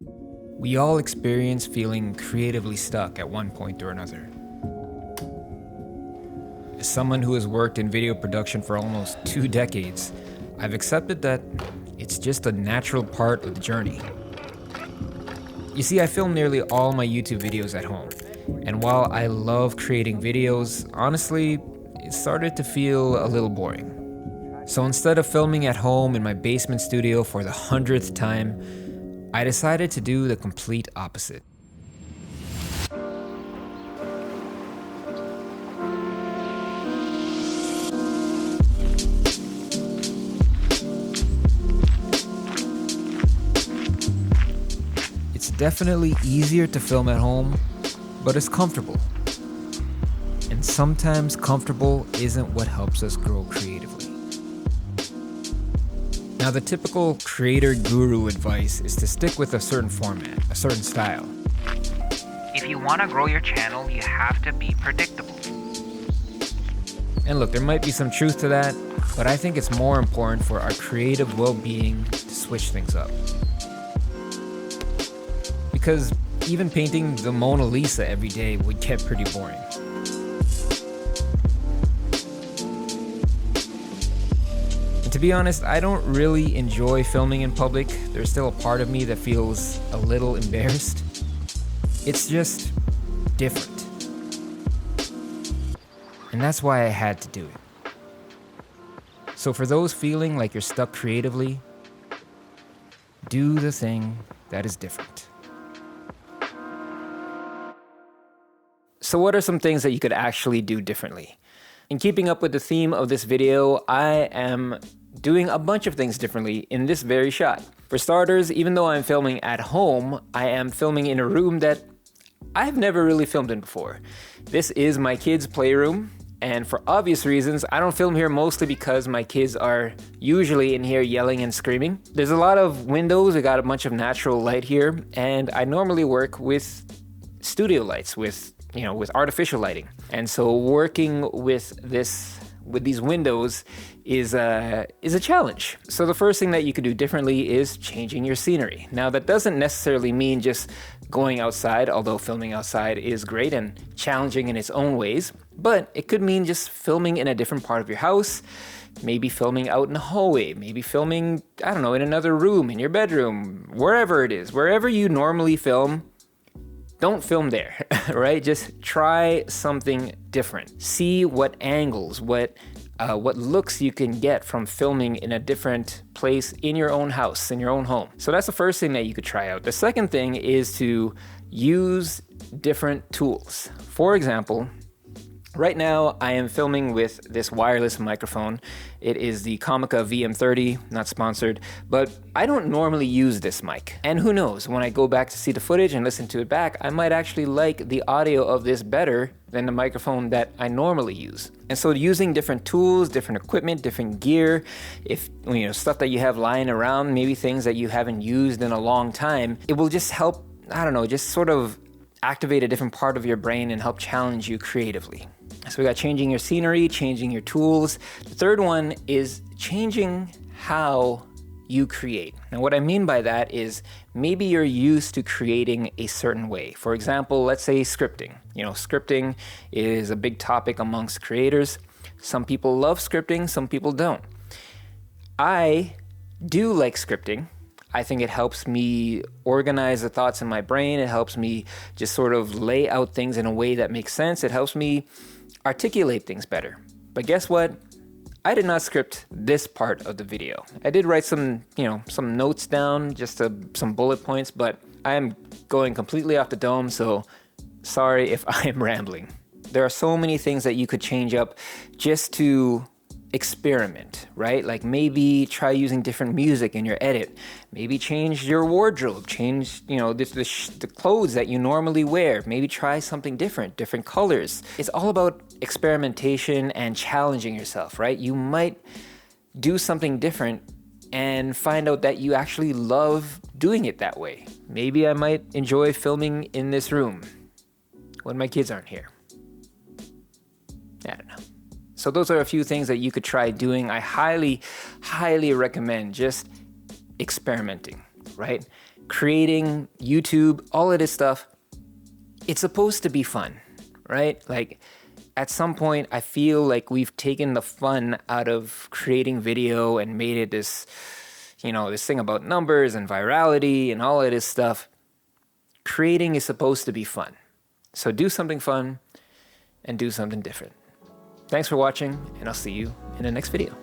We all experience feeling creatively stuck at one point or another. As someone who has worked in video production for almost 2 decades, I've accepted that it's just a natural part of the journey. You see, I film nearly all my YouTube videos at home, and while I love creating videos, honestly, it started to feel a little boring. So instead of filming at home in my basement studio for the 100th time, I decided to do the complete opposite. It's definitely easier to film at home, but it's comfortable. And sometimes comfortable isn't what helps us grow creatively. Now, the typical creator guru advice is to stick with a certain format, a certain style. If you want to grow your channel, you have to be predictable. And look, there might be some truth to that, but I think it's more important for our creative well-being to switch things up. Because even painting the Mona Lisa every day would get pretty boring. To be honest, I don't really enjoy filming in public. There's still a part of me that feels a little embarrassed. It's just different. And that's why I had to do it. So for those feeling like you're stuck creatively, do the thing that is different. So what are some things that you could actually do differently? In keeping up with the theme of this video, I am doing a bunch of things differently in this very shot. For starters, even though I'm filming at home, I am filming in a room that I've never really filmed in before. This is my kids' playroom, and for obvious reasons, I don't film here mostly because my kids are usually in here yelling and screaming. There's a lot of windows, I got a bunch of natural light here, and I normally work with studio lights, with artificial lighting. And so working with these windows is a challenge. So the first thing that you could do differently is changing your scenery. Now that doesn't necessarily mean just going outside, although filming outside is great and challenging in its own ways, but it could mean just filming in a different part of your house, maybe filming out in the hallway, maybe filming, in another room, in your bedroom, wherever it is, wherever you normally film. Don't film there, right? Just try something different. See what angles, what looks you can get from filming in a different place in your own house, in your own home. So that's the first thing that you could try out. The second thing is to use different tools. For example, right now I am filming with this wireless microphone. It is the Comica VM30, not sponsored, but I don't normally use this mic. And who knows, when I go back to see the footage and listen to it back, I might actually like the audio of this better than the microphone that I normally use. And so using different tools, different equipment, different gear, if stuff that you have lying around, maybe things that you haven't used in a long time, it will just help, just sort of activate a different part of your brain and help challenge you creatively. So we got changing your scenery, changing your tools. The third one is changing how you create. Now what I mean by that is maybe you're used to creating a certain way. For example, let's say scripting. Scripting is a big topic amongst creators. Some people love scripting, some people don't. I do like scripting. I think it helps me organize the thoughts in my brain. It helps me just sort of lay out things in a way that makes sense. It helps me articulate things better. But guess what? I did not script this part of the video. I did write some notes down, just some bullet points, but I am going completely off the dome, so sorry if I am rambling. There are so many things that you could change up just to experiment, right? Like maybe try using different music in your edit. Maybe change your wardrobe, change, the clothes that you normally wear. Maybe try something different colors. It's all about experimentation and challenging yourself, right? You might do something different and find out that you actually love doing it that way. Maybe I might enjoy filming in this room when my kids aren't here. I don't know. So those are a few things that you could try doing. I highly, highly recommend just experimenting, right? creating YouTube, all of this stuff, it's supposed to be fun, right? Like at some point, I feel like we've taken the fun out of creating video and made it this, this thing about numbers and virality and all of this stuff. Creating is supposed to be fun. So do something fun and do something different. Thanks for watching, and I'll see you in the next video.